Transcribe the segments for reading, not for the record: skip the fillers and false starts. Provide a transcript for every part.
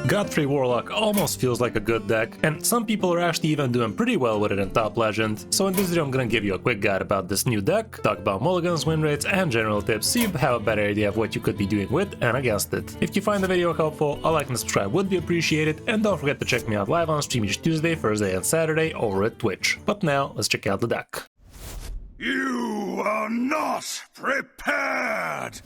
Godfrey Warlock almost feels like a good deck, and some people are actually even doing pretty well with it in Top Legend, so in this video I'm gonna give you a quick guide about this new deck, talk about mulligans, win rates, and general tips so you have a better idea of what you could be doing with and against it. If you find the video helpful, a like and subscribe would be appreciated, and don't forget to check me out live on stream each Tuesday, Thursday, and Saturday over at Twitch. But now, let's check out the deck. You are not prepared!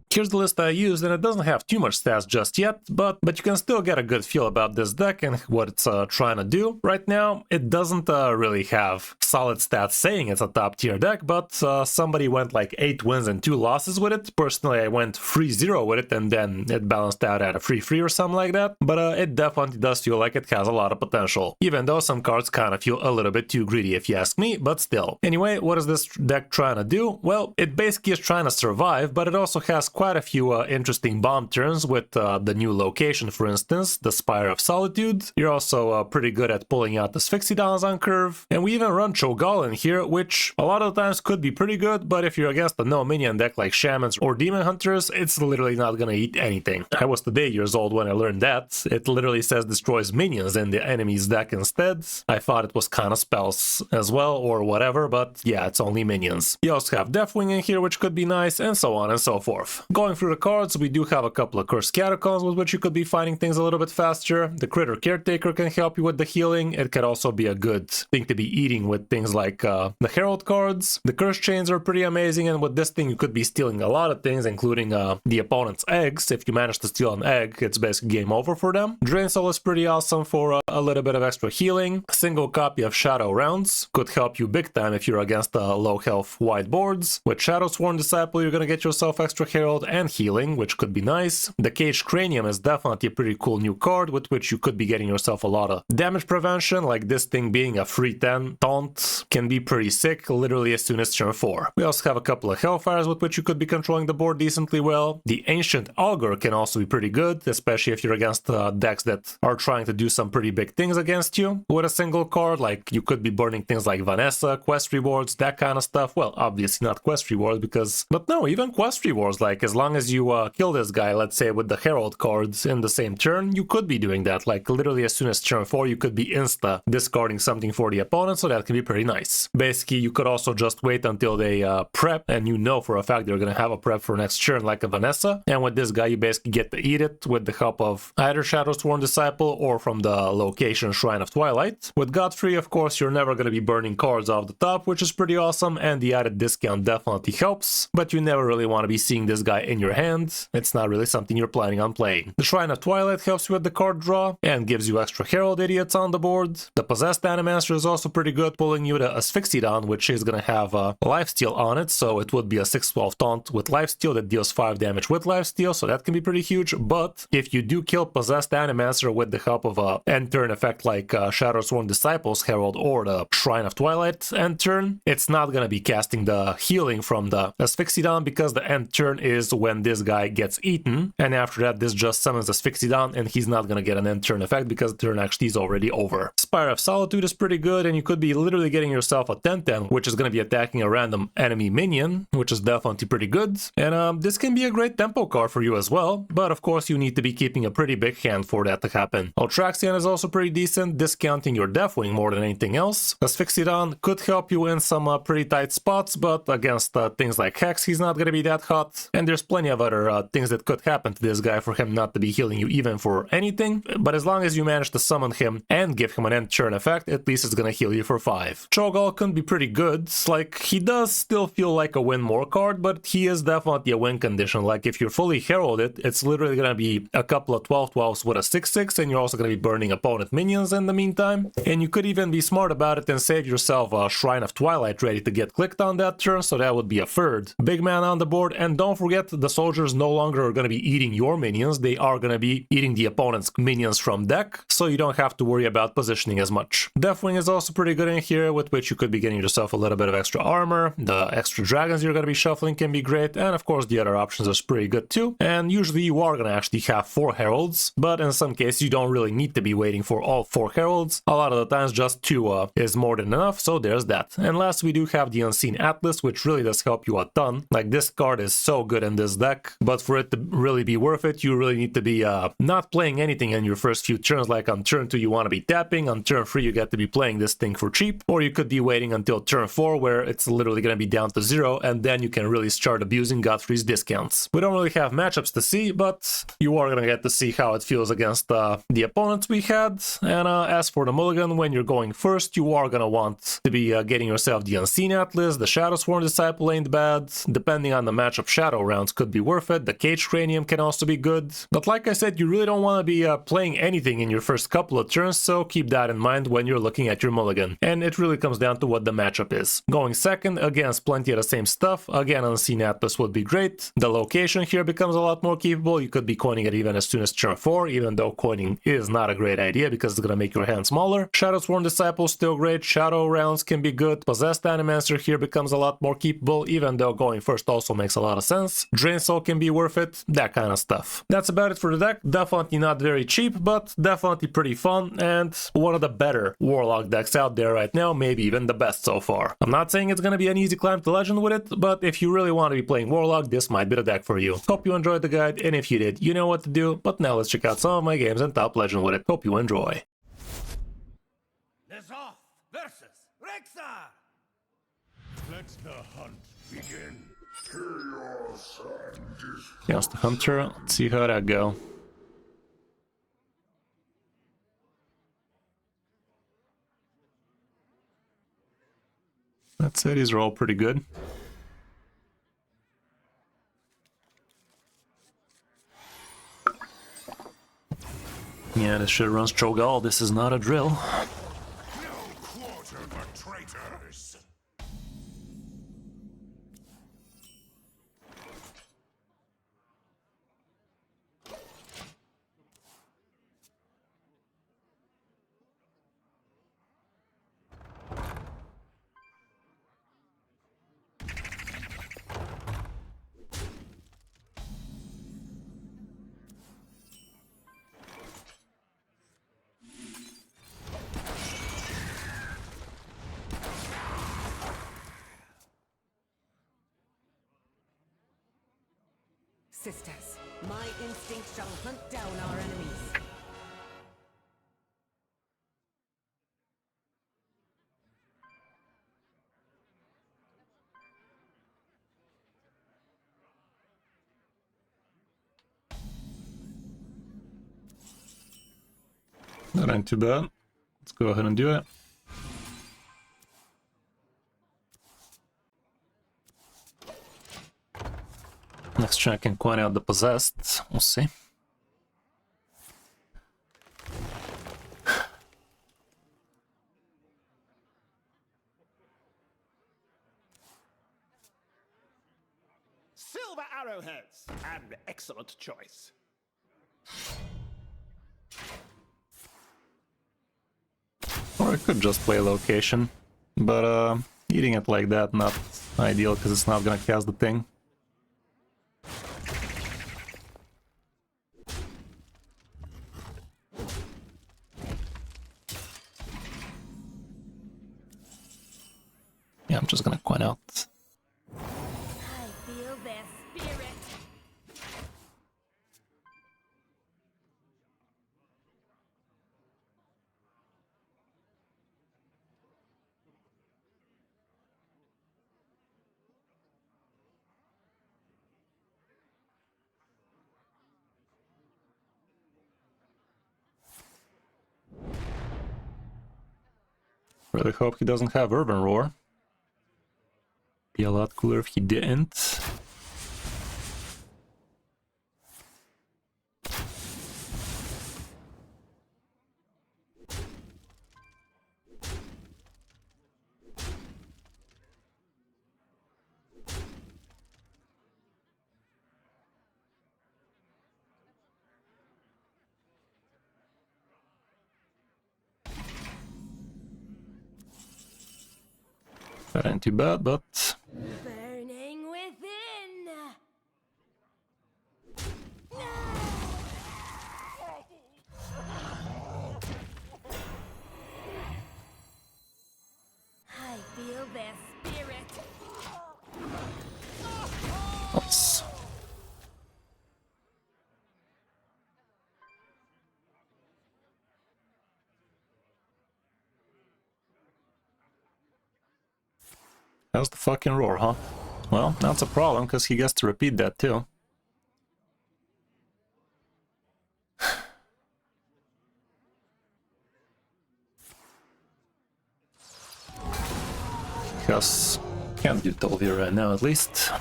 Here's the list I used, and it doesn't have too much stats just yet, but you can still get a good feel about this deck and what it's trying to do. Right now, it doesn't really have solid stats saying it's a top tier deck, but somebody went like 8 wins and 2 losses with it. Personally, I went 3-0 with it, and then it balanced out at a 3-3 or something like that, but it definitely does feel like it has a lot of potential, even though some cards kind of feel a little bit too greedy if you ask me, but still. Anyway, what is this deck trying to do? Well, it basically is trying to survive, but it also has quite a few interesting bomb turns with the new location, for instance, the Spire of Solitude. You're also pretty good at pulling out the Sphyxidons on curve, and we even run Cho'Gall in here, which a lot of the times could be pretty good, but if you're against a no-minion deck like Shamans or Demon Hunters, it's literally not gonna eat anything. I was today years old when I learned that. It literally says destroys minions in the enemy's deck instead. I thought it was kind of spells as well, or whatever, but yeah, it's only minions. You also have Deathwing in here, which could be nice, and so on and so forth. Going through the cards, we do have a couple of Cursed Catacombs with which you could be finding things a little bit faster. The Critter Caretaker can help you with the healing. It could also be a good thing to be eating with things like the Herald cards. The Curse Chains are pretty amazing, and with this thing you could be stealing a lot of things, including the opponent's eggs. If you manage to steal an egg, it's basically game over for them. Drain Soul is pretty awesome for a little bit of extra healing. A single copy of Shadow Rounds could help you big time if you're against low health white boards. With Shadow Sworn Disciple, you're gonna get yourself extra Herald and healing, which could be nice. The Caged Cranium is definitely a pretty cool new card with which you could be getting yourself a lot of damage prevention, like this thing being a free 10 taunt can be pretty sick literally as soon as turn 4. We also have a couple of Hellfires with which you could be controlling the board decently well. The Ancient Augur can also be pretty good, especially if you're against decks that are trying to do some pretty big things against you. With a single card, like you could be burning things like Vanessa, quest rewards, that kind of stuff. Well, obviously not quest rewards but no, even quest rewards, like as long as you kill this guy, let's say with the Herald cards in the same turn, you could be doing that. Like literally as soon as turn 4, you could be insta discarding something for the opponent, so that can be pretty nice. Basically, you could also just wait until they prep, and you know for a fact they're gonna have a prep for next turn, like a Vanessa. And with this guy, you basically get to eat it with the help of either Shadow Sworn Disciple or from the location Shrine of Twilight. With Godfrey, of course, you're never gonna be burning cards off the top, which is pretty awesome, and the added discount definitely helps, but you never really want to be seeing this guy in your hand. It's not really something you're planning on playing. The Shrine of Twilight helps you with the card draw and gives you extra Herald idiots on the board. The Possessed Animancer is also pretty good, pulling you the Asphyxidon, which is gonna have a lifesteal on it, so it would be a 6/12 taunt with lifesteal that deals 5 damage with lifesteal, so that can be pretty huge. But if you do kill Possessed Animancer with the help of a end turn effect like Shadow Sworn Disciples Herald or the Shrine of Twilight end turn, it's not gonna be casting the healing from the Asphyxidon because the end turn is when this guy gets eaten, and after that this just summons Asphyxidon and he's not gonna get an end turn effect because the turn actually is already over. Spire of Solitude is pretty good, and you could be literally getting yourself a 10-10, which is gonna be attacking a random enemy minion, which is definitely pretty good. And this can be a great tempo card for you as well, but of course you need to be keeping a pretty big hand for that to happen. Ultraxion is also pretty decent, discounting your Deathwing more than anything else. Asphyxidon could help you in some pretty tight spots, but against things like Hex, he's not gonna be that hot. And there's plenty of other things that could happen to this guy for him not to be healing you even for anything, but as long as you manage to summon him and give him an end turn effect, at least it's gonna heal you for 5. Cho'Gall can be pretty good. Like, he does still feel like a win more card, but he is definitely a win condition. Like, if you're fully heralded, it's literally gonna be a couple of 12/12s with a 6/6, and you're also gonna be burning opponent minions in the meantime. And you could even be smart about it and save yourself a Shrine of Twilight ready to get clicked on that turn, so that would be a third big man on the board. And don't forget, the soldiers no longer are gonna be eating your minions, they are gonna be eating the opponent's minions from deck, so you don't have to worry about positioning as much. Deathwing is also pretty good in here, with which you could be getting yourself a little bit of extra armor. The extra dragons you're gonna be shuffling can be great, and of course the other options are pretty good too. And usually you are gonna actually have 4 heralds, but in some cases you don't really need to be waiting for all 4 heralds. A lot of the times just 2 is more than enough, so there's that. And last we do have the Unseen Atlas, which really does help you a ton. Like, this card is so good in in this deck, but for it to really be worth it, you really need to be not playing anything in your first few turns. Like on turn 2 you want to be tapping, on turn 3 you get to be playing this thing for cheap, or you could be waiting until turn 4 where it's literally going to be down to 0, and then you can really start abusing Godfrey's discounts. We don't really have matchups to see, but you are going to get to see how it feels against the opponents we had. And as for the mulligan, when you're going first, you are going to want to be getting yourself the Unseen Atlas. The Shadowsworn Disciple ain't bad. Depending on the matchup, Shadow rounds could be worth it. The Cage Cranium can also be good. But like I said, you really don't want to be playing anything in your first couple of turns, so keep that in mind when you're looking at your mulligan. And it really comes down to what the matchup is. Going second against plenty of the same stuff, again Unseen Atlas would be great. The location here becomes a lot more capable. You could be coining it even as soon as turn 4, even though coining is not a great idea because it's going to make your hand smaller. Shadowsworn Disciple still great. Shadow rounds can be good. Possessed Animancer here becomes a lot more capable, even though going first also makes a lot of sense. Drain Soul can be worth it, that kind of stuff. That's about it for the deck. Definitely not very cheap, but definitely pretty fun, and one of the better Warlock decks out there right now, maybe even the best so far. I'm not saying it's going to be an easy climb to Legend with it, but if you really want to be playing Warlock, this might be the deck for you. Hope you enjoyed the guide, and if you did, you know what to do. But now let's check out some of my games and top Legend with it. Hope you enjoy. Nezoth versus Rexar! Let the hunt begin. Chaos and Chaos the Hunter, let's see how that go. That's it, these are all pretty good. Yeah, this shit runs Cho'Gall, this is not a drill. no quarter for traitors. Sisters, my instinct shall hunt down our enemies. That ain't too bad. Let's go ahead and do it. Next turn I can coin out the Possessed. We'll see. Silver arrowheads! An excellent choice. Or I could just play Location. But eating it like that, not ideal because it's not gonna cast the thing. Yeah, I'm just gonna coin out. I feel their spirit. Really hope he doesn't have Urban Roar. Be a lot cooler if he didn't. That ain't too bad, but Burning within. I feel their spirit. let's Has the fucking roar, huh? Well, that's a problem, because he gets to repeat that too. Because can't do Tolvir right now, at least.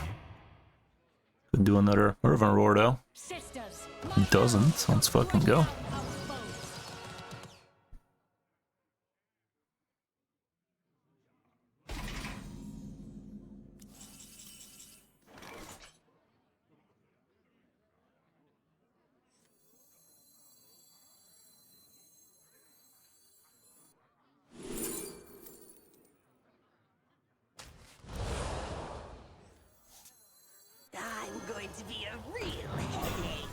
Could do another Irvin roar though. Sisters, Doesn't. Let's fucking go. I'm going to be a real headache.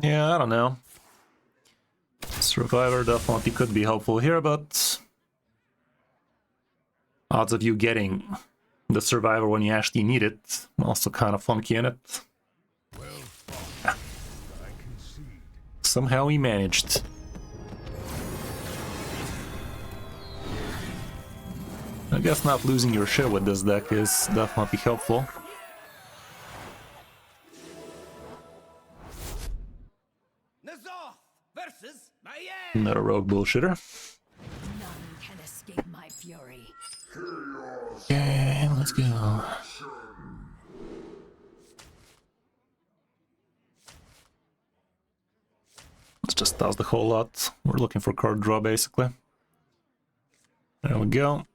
Yeah, I don't know. Survivor definitely could be helpful here, but odds of you getting the Survivor when you actually need it also kind of funky in it. Well fought. I concede. Somehow he managed. I guess not losing your shit with this deck is definitely helpful. Nazoth versus Mayan. Not a rogue bullshitter. None can escape my fury. Okay, let's go. Let's just toss the whole lot. We're looking for card draw, basically. There we go.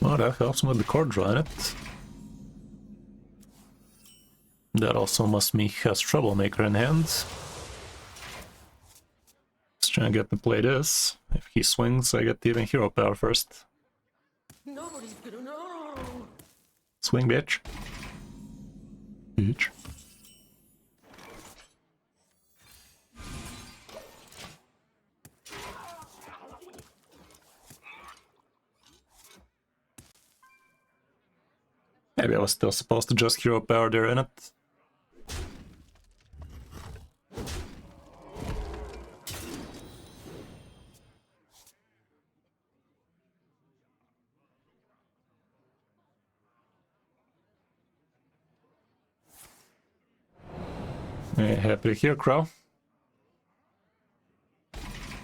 Well, that helps with the card draw in it. That also must mean he has Troublemaker in hand. Let's try and get to play this. If he swings, I get even hero power first. Nobody's gonna know. Swing, bitch. Bitch. Maybe I was still supposed to just hero power there in it. Hey, happy to hear, Crow.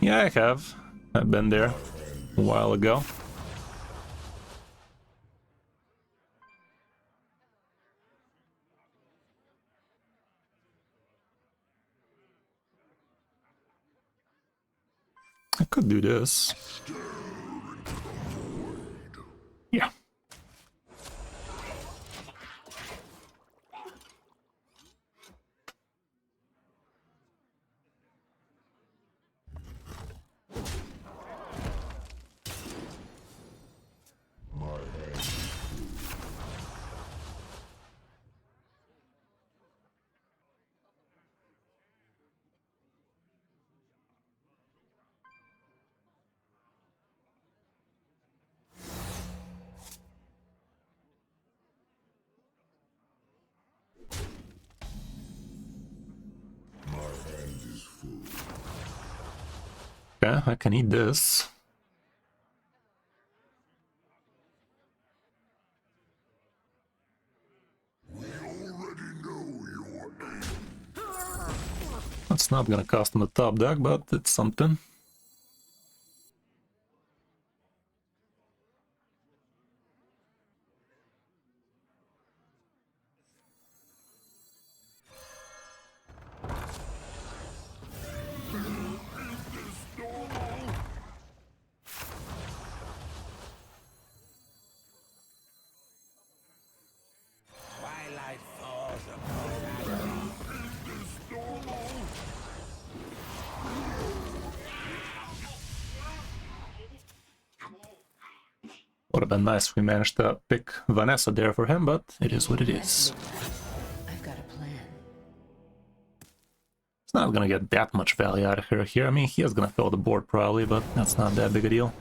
Yeah, I have. I've been there a while ago. I could do this. Yeah. Yeah, I can eat this. That's not gonna cost him a top deck, but it's something. Twilight falls upon Would have been nice if we managed to pick Vanessa there for him, but it is what it is. I've got a plan. It's not gonna get that much value out of her here. I mean, he is gonna fill the board probably, but that's not that big a deal.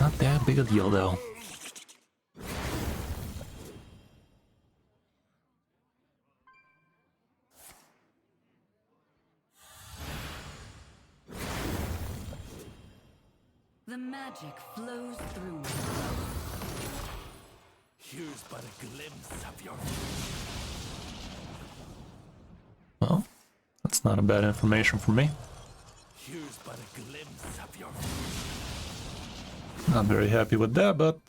Not that big a deal, though. The magic flows through me. Here's but a glimpse of your Well, that's not a bad information for me. Here's but a glimpse of your Not very happy with that, but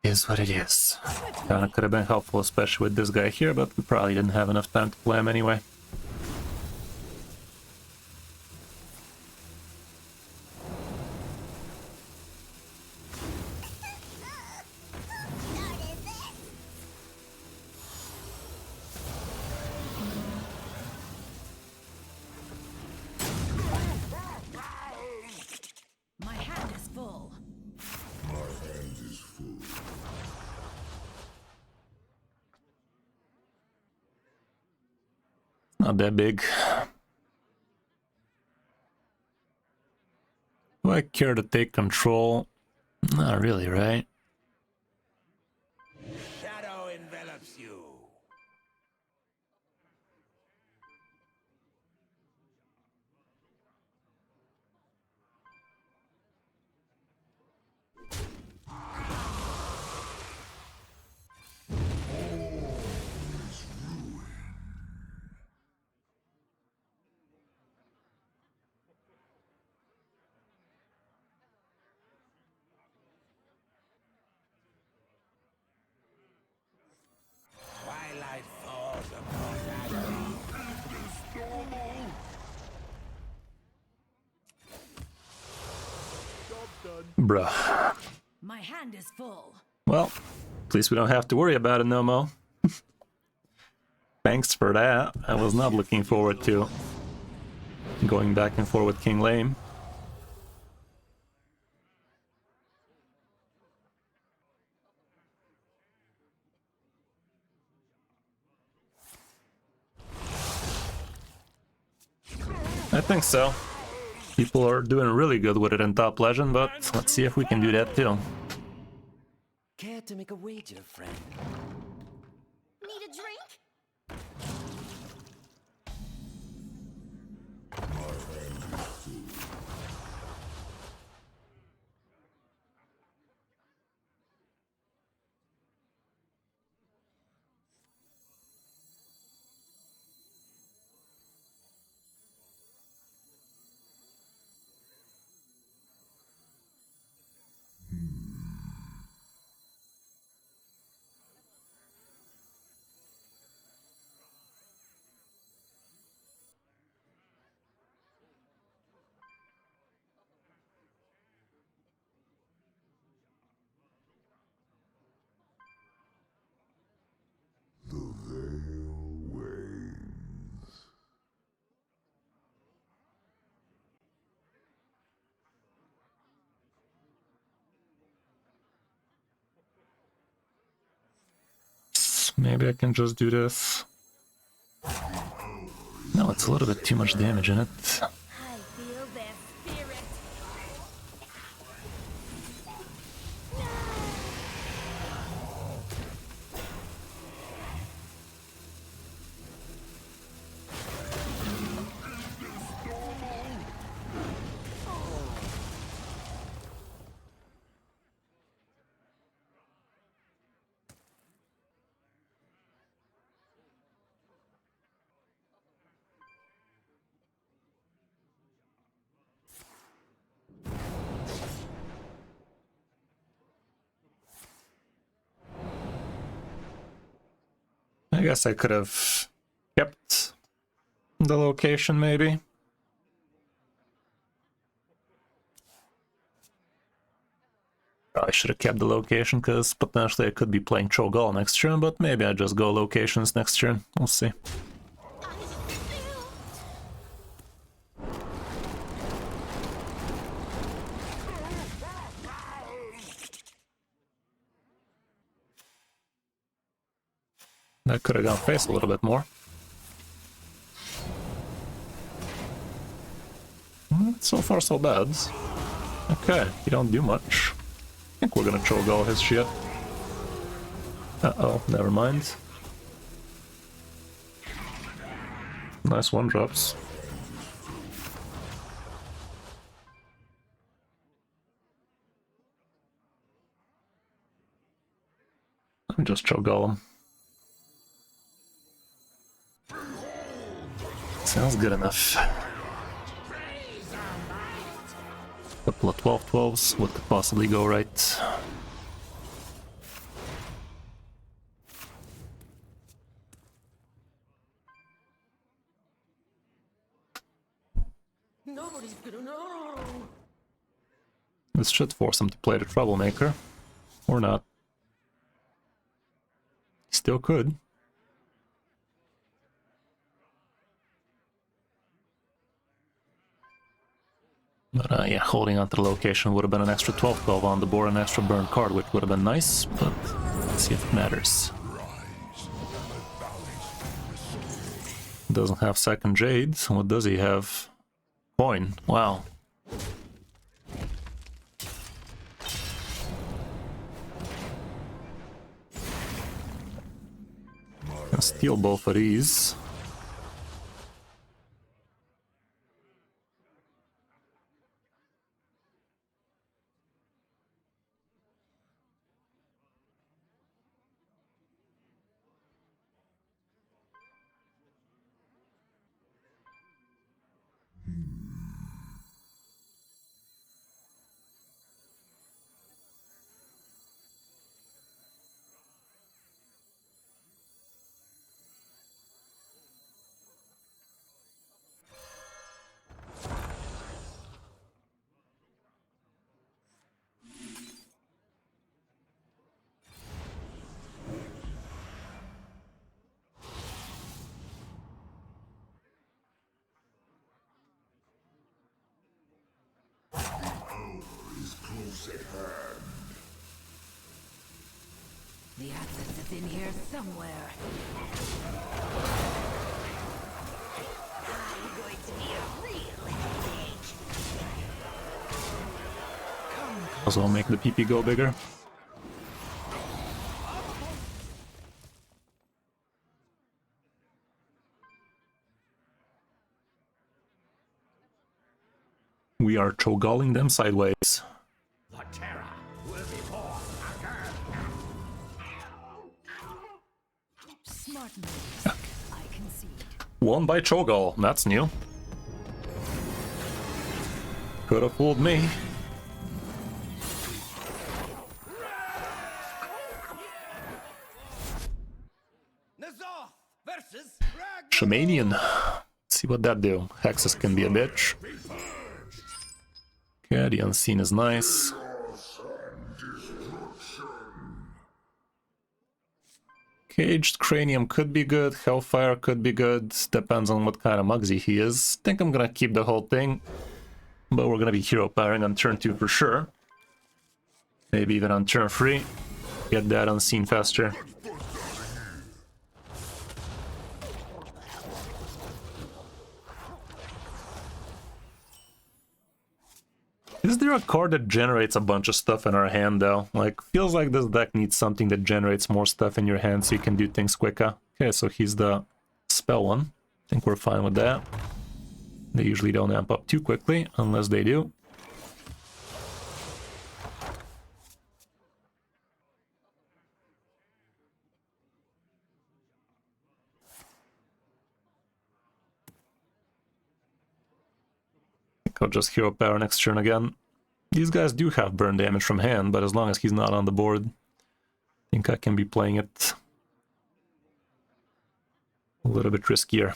is what it is. Kinda could have been helpful, especially with this guy here, but we probably didn't have enough time to play him anyway. My hand is full. My hand is full. Not that big. Do I care to take control? Not really, right? shadow envelops you. Twilight falls upon Bruh. My hand is full. Well, at least we don't have to worry about it no more. Thanks for that. I was not looking forward to going back and forth with King Lame. I think so. People are doing really good with it in Top Legend, but let's see if we can do that too. Care to make a wager, friend? Need a drink? The veil wanes. Maybe I can just do this. No, it's a little bit too much damage in it. I feel their spirit. I guess I could have kept the location, maybe. Probably should have kept the location, because potentially I could be playing Cho'Gall next turn, but maybe I just go locations next turn. We'll see. That could have gone face a little bit more. So far so bad. Okay, you don't do much. I think we're gonna choke all his shit. Uh-oh, never mind. Nice one drops. Just choke golem. Sounds good enough. Couple of 12-12s, what could possibly go right? Nobody's gonna know. This should force him to play the troublemaker. Or not. He still could. But yeah, holding on to the location would have been an extra 12-12 on the board, an extra burn card, which would have been nice, but let's see if it matters. Doesn't have second Jade. What does he have? Coin. Wow. Can steal both of these. The access is in here somewhere. I'm going to be a real headache. Also make the PP go bigger. We are chogalling them sideways. The terror will be born again. Smart move. I concede. Won by chogal, that's new. Could have fooled me. Nazoth versus Shamanian. See what that do. Hexes can be a bitch. Okay, the unseen is nice. Caged Cranium could be good, Hellfire could be good, depends on what kind of Mugsy he is. Think I'm gonna keep the whole thing, but we're gonna be hero powering on turn 2 for sure. Maybe even on turn 3. Get that unseen faster. Is there a card that generates a bunch of stuff in our hand though? Like, feels like this deck needs something that generates more stuff in your hand so you can do things quicker. Okay, so he's the spell one. I think we're fine with that. They usually don't amp up too quickly, unless they do. I'll just hero power next turn again. These guys do have burn damage from hand, but as long as he's not on the board, I think I can be playing it a little bit riskier.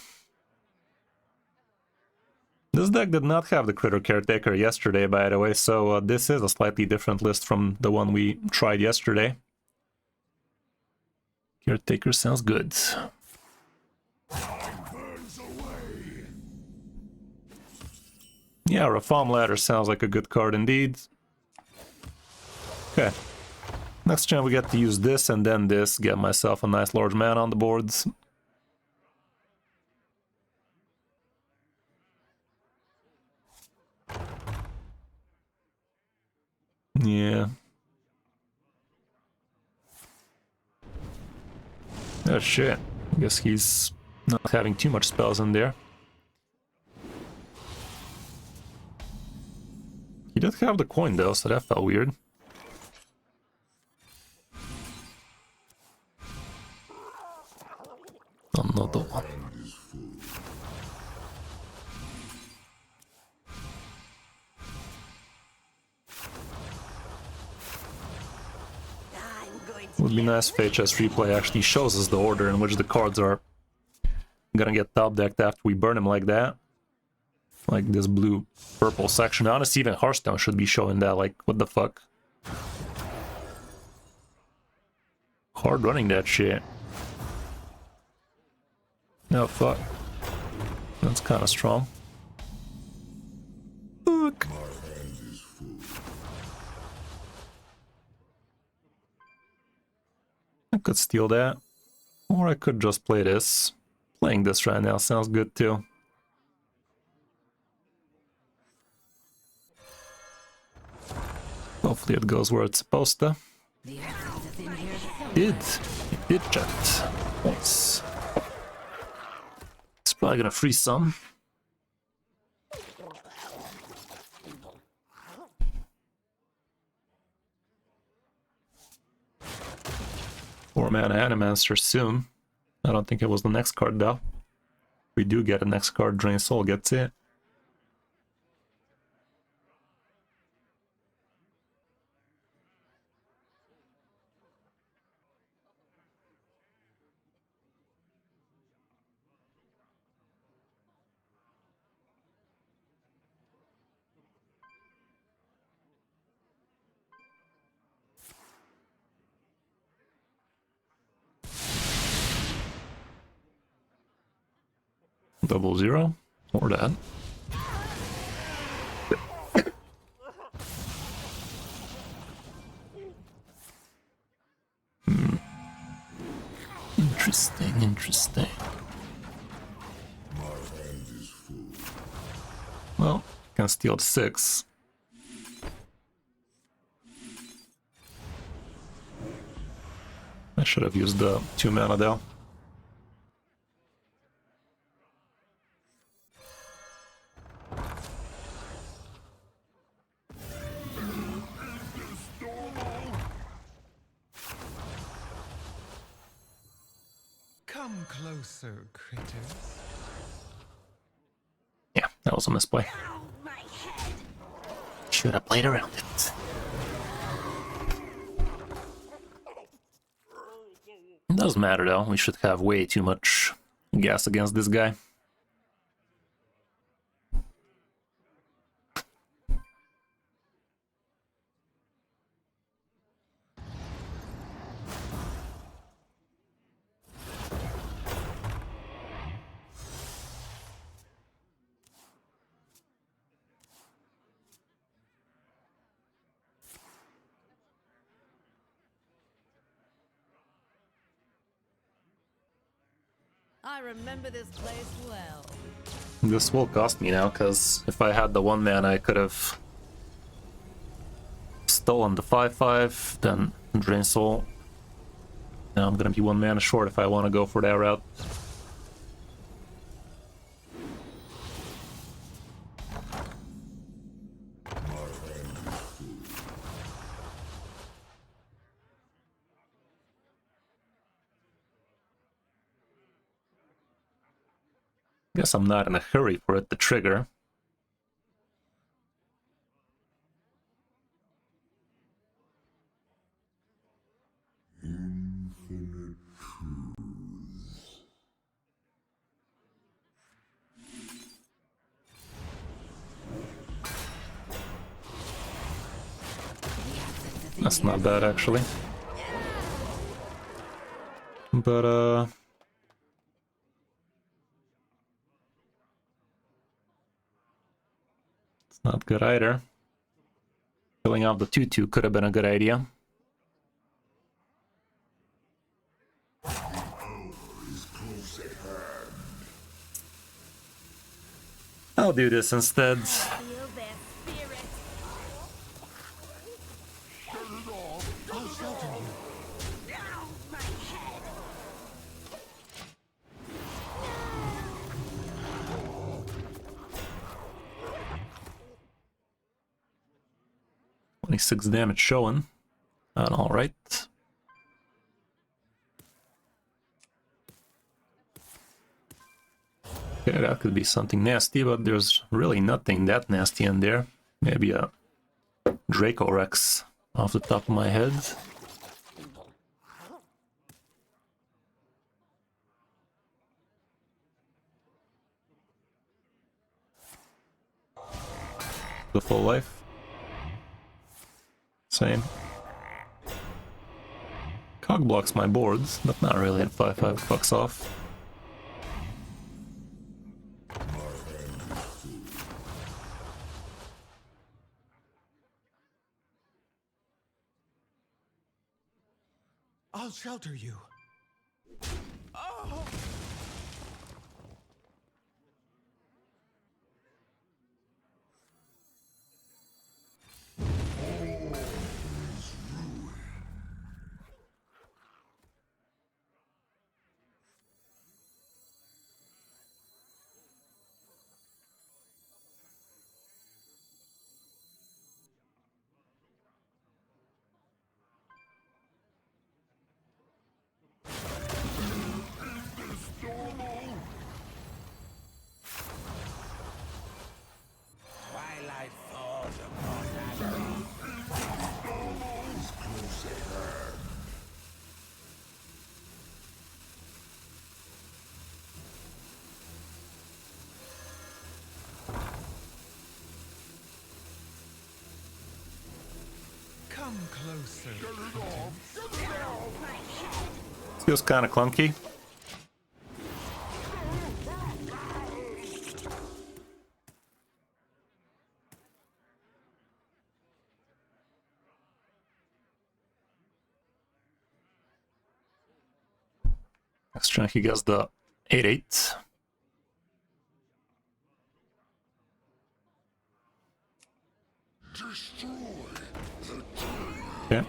This deck did not have the Critter Caretaker yesterday, by the way, so this is a slightly different list from the one we tried yesterday. Caretaker sounds good. Yeah, Reform Ladder sounds like a good card indeed. Okay. Next turn we get to use this and then this, get myself a nice large mana on the boards. Yeah. Oh shit. I guess he's not having too much spells in there. He did have the coin though, so that felt weird. Another one. Would be nice if HS Replay actually shows us the order in which the cards are gonna get top decked after we burn them like that. Like this blue-purple section. Honestly, even Hearthstone should be showing that, like, what the fuck? Hard running that shit. Oh, fuck. That's kind of strong. Fuck. I could steal that. Or I could just play this. Playing this right now sounds good too. Hopefully it goes where it's supposed to. It did chat. Nice. It's probably gonna freeze some. Four mana Animancer soon. I don't think it was the next card though. We do get a next card, Drain Soul gets it. Double zero, or that. Interesting, interesting. Well, can steal 6. I should have used the 2 mana though. Come closer, critters. Yeah, that was a misplay. Should have played around it. It doesn't matter though, we should have way too much gas against this guy. I remember this place well. This will cost me now, because if I had the 1 mana I could have stolen the 5/5, then Drain Soul. Now I'm gonna be 1 mana short if I want to go for that route. Guess I'm not in a hurry for it to trigger. Infinite truths. That's not bad actually. But it's not good either. Filling out the 2/2 could have been a good idea. I'll do this instead. Feel their spirit. I'll shelter you. My head. 26 damage showing. Alright. Okay, that could be something nasty, but there's really nothing that nasty in there. Maybe a Draco Rex off the top of my head. The full life. Same. Cog blocks my boards, but not really at 5/5 bucks off. I'll shelter you. Twilight falls upon us. Come closer. Feels kind of clunky. Next turn he gets the 8/8. Okay.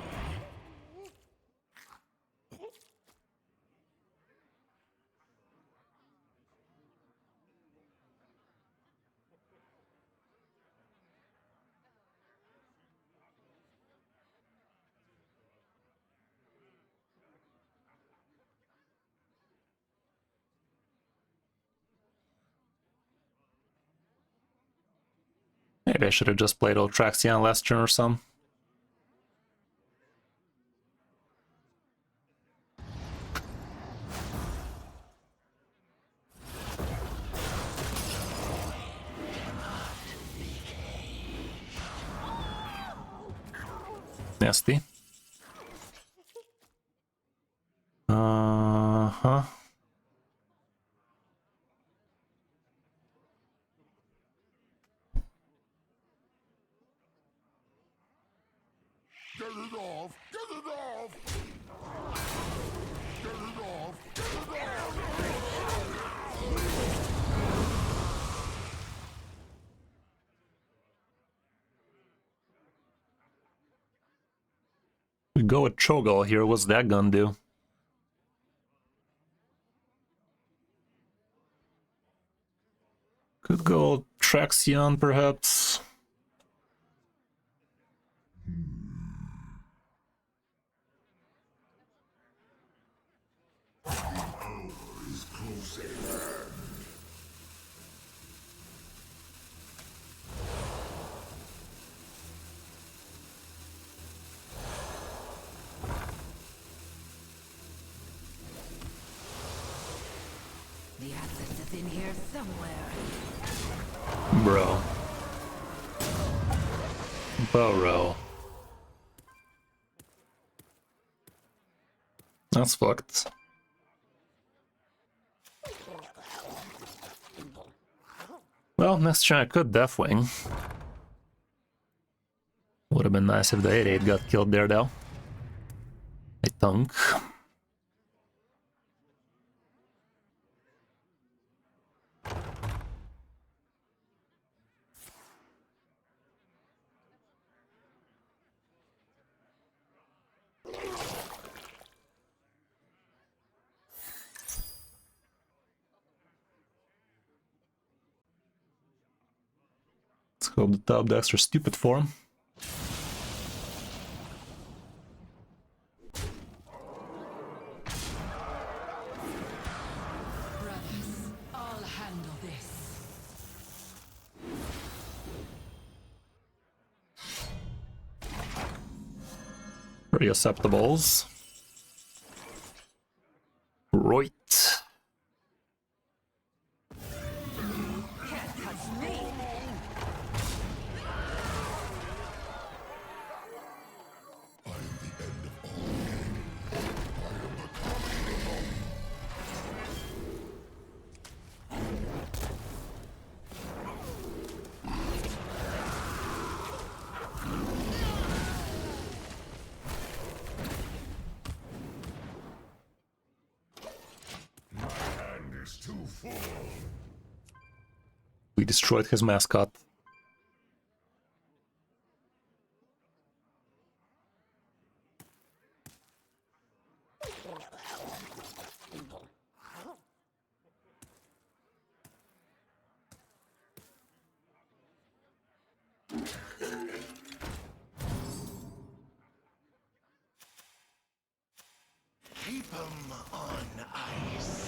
Maybe I should have just played Ultraxian last turn or some. Nasty. Uh-huh. Get it off! Get it off! Get it off! Get it off! We go with Cho'Gall here. What's that gonna do? Could go Traxion, perhaps. The assets is in here somewhere. Bro. Burrow. That's fucked. Well, next turn I could Deathwing. Would have been nice if the 8/8 got killed there, though. I think. Hope the top decks are stupid for him. Brothers, I'll handle this. Pretty acceptables. Right. Can't touch me. We destroyed his mascot. Keep 'em on ice.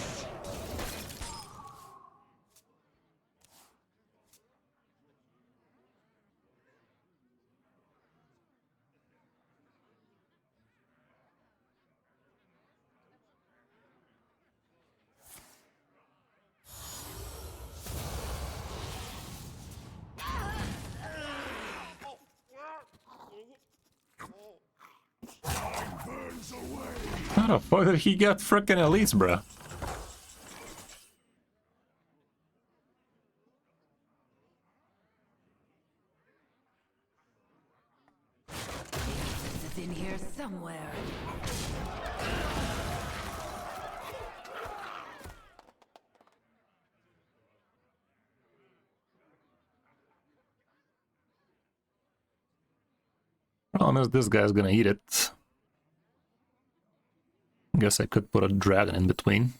How the fuck did he get frickin' elites, bruh? This is in here somewhere. Problem is, this guy's gonna eat it. Guess I could put a dragon in between.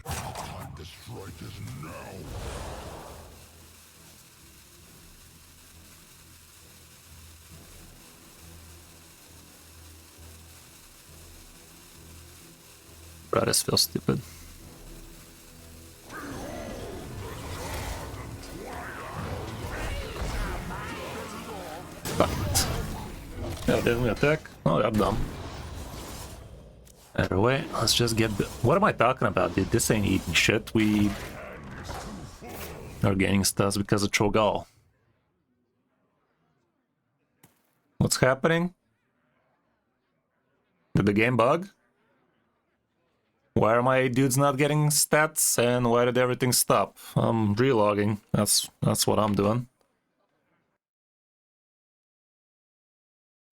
Time to strike is now. Bruh, this feels stupid. Fuck it. Yeah, didn't we attack? Oh, yeah, dumb. Either way, let's just get... What am I talking about, dude? This ain't eating shit. We are gaining stats because of Cho'Gall. What's happening? Did the game bug? Why are my dudes not getting stats, and why did everything stop? I'm relogging. That's what I'm doing.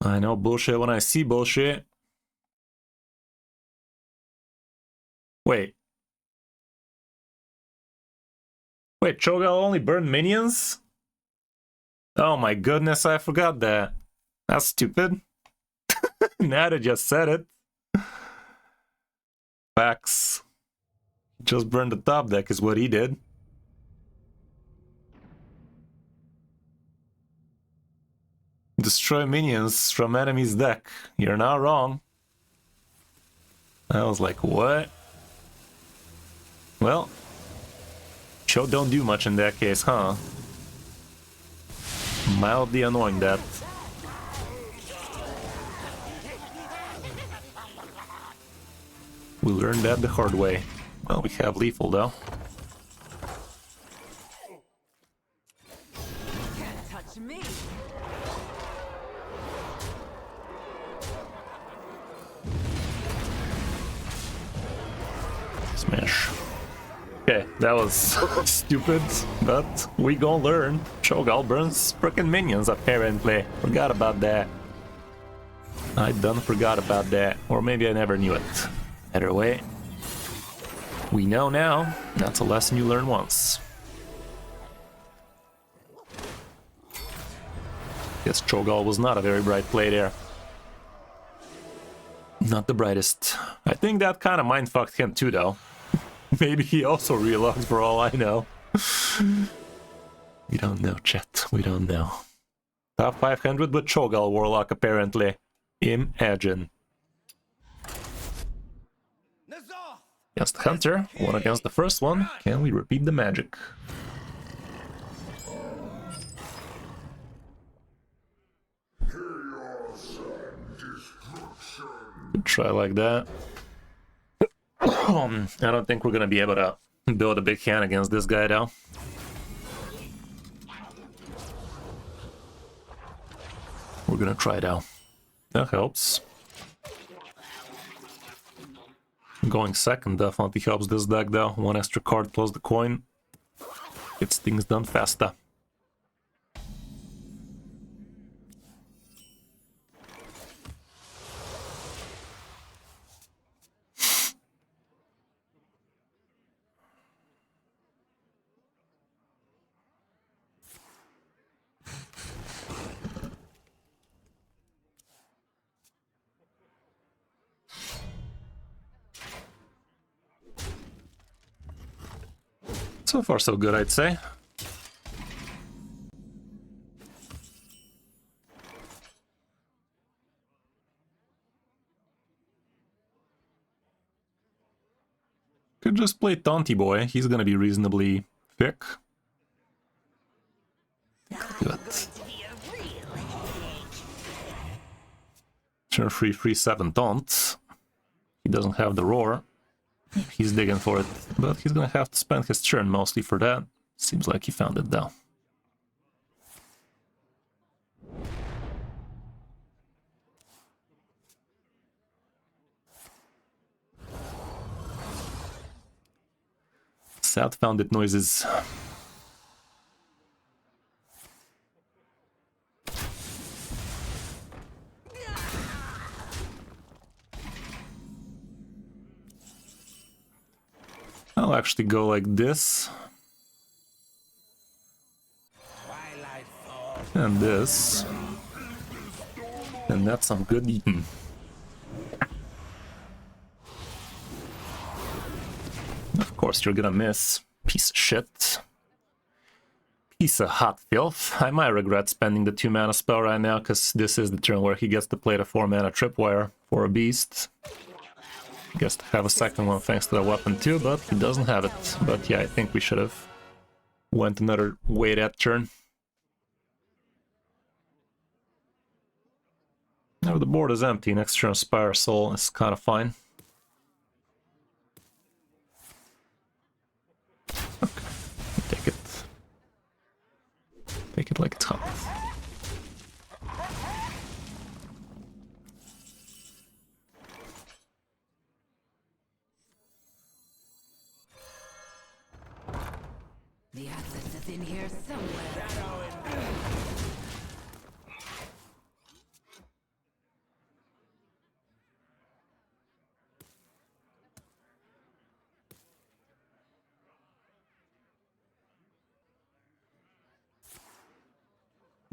I know bullshit when I see bullshit. Wait. Wait, Cho'Gall only burned minions? Oh my goodness, I forgot that. That's stupid. Now they just said it. Facts. Just burned the top deck is what he did. Destroy minions from enemy's deck. You're not wrong. I was like, what? Well, Cho don't do much in that case, huh? Mildly annoying, that. We learned that the hard way. Well, we have lethal though. Can't touch me. Smash. Okay, that was stupid, but we gon' learn. Cho'Gall burns frickin' minions apparently. Forgot about that. I done forgot about that. Or maybe I never knew it. Either way, We know now. That's a lesson you learn once. Guess Cho'Gall was not a very bright play there. Not the brightest. I think that kind of mind-fucked him too, though. Maybe he also relogs for all I know. We don't know, chat. We don't know. Top 500 with Cho'Gall Warlock, apparently. Imagine. Against the Hunter, one against the first one. Can we repeat the magic? Good try like that. I don't think we're gonna be able to build a big hand against this guy, though. We're gonna try, though. That helps. Going second definitely helps this deck, though. One extra card plus the coin. Gets things done faster. So far, so good, I'd say. Could just play Taunty Boy. He's gonna be reasonably thick. Good. Turn 3/3/7 Taunt. He doesn't have the roar. He's digging for it, but he's gonna have to spend his turn mostly for that. Seems like he found it, though. Sad founded noises. I'll actually go like this. And this. And that's some good eating. Of course you're gonna miss. Piece of shit. Piece of hot filth. I might regret spending the 2-mana spell right now, because this is the turn where he gets to play the 4-mana Tripwire for a beast. He gets to have a second one thanks to the weapon too, but he doesn't have it. But yeah, I think we should have went another way that turn. Now the board is empty. Next turn Spire Soul is kind of fine. Okay, take it. Take it like it's hot. The Atlas is in here somewhere.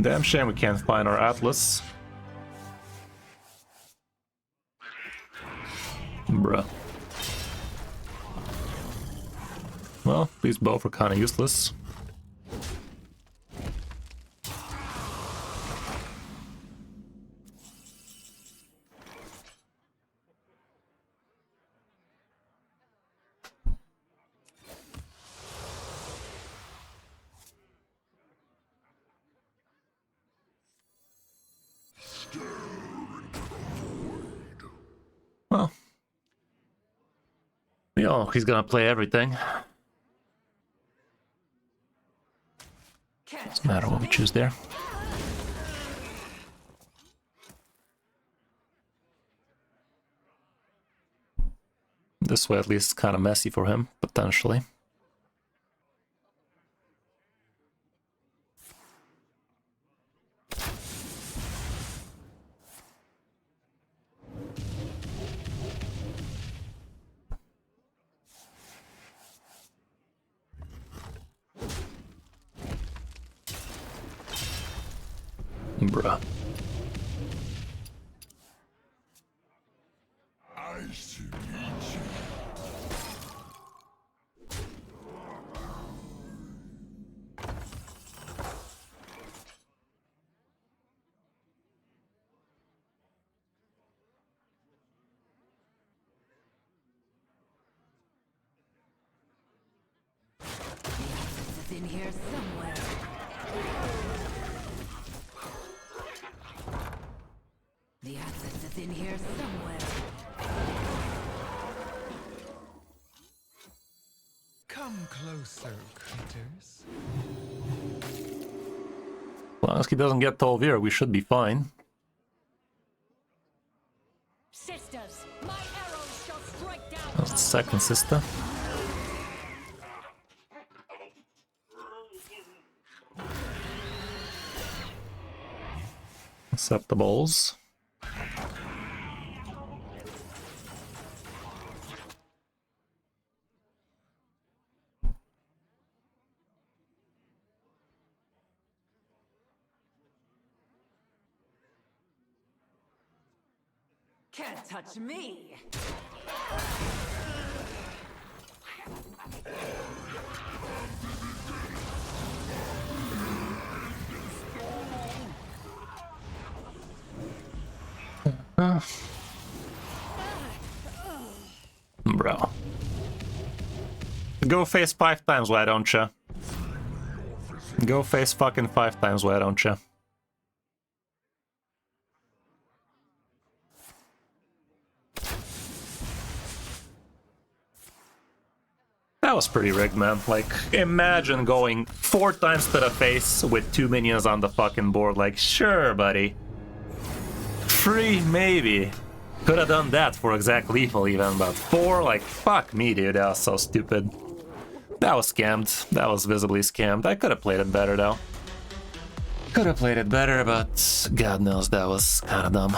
Damn shame we can't find our Atlas. Bruh. Well, these both are kind of useless. Well, yeah, he's gonna play everything. Doesn't matter what we choose there. This way at least it's kind of messy for him, potentially. Bruh. I see each. It's in here somewhere. The access is in here somewhere. Come closer, critters. As long as he doesn't get Tolvir, we should be fine. Sisters, my arrows shall strike down. That's the second sister. Acceptables. Can't touch me. Bro. Go face 5 times, why don't ya? Go face fucking 5 times, why don't ya? That was pretty rigged, man. Like, imagine going 4 times to the face with 2 minions on the fucking board. Like, sure, buddy. 3, maybe. Could have done that for exact lethal even, but 4, like, fuck me, dude. That was so stupid. That was scammed. That was visibly scammed. I could have played it better, though. Could have played it better, but God knows that was kind of dumb.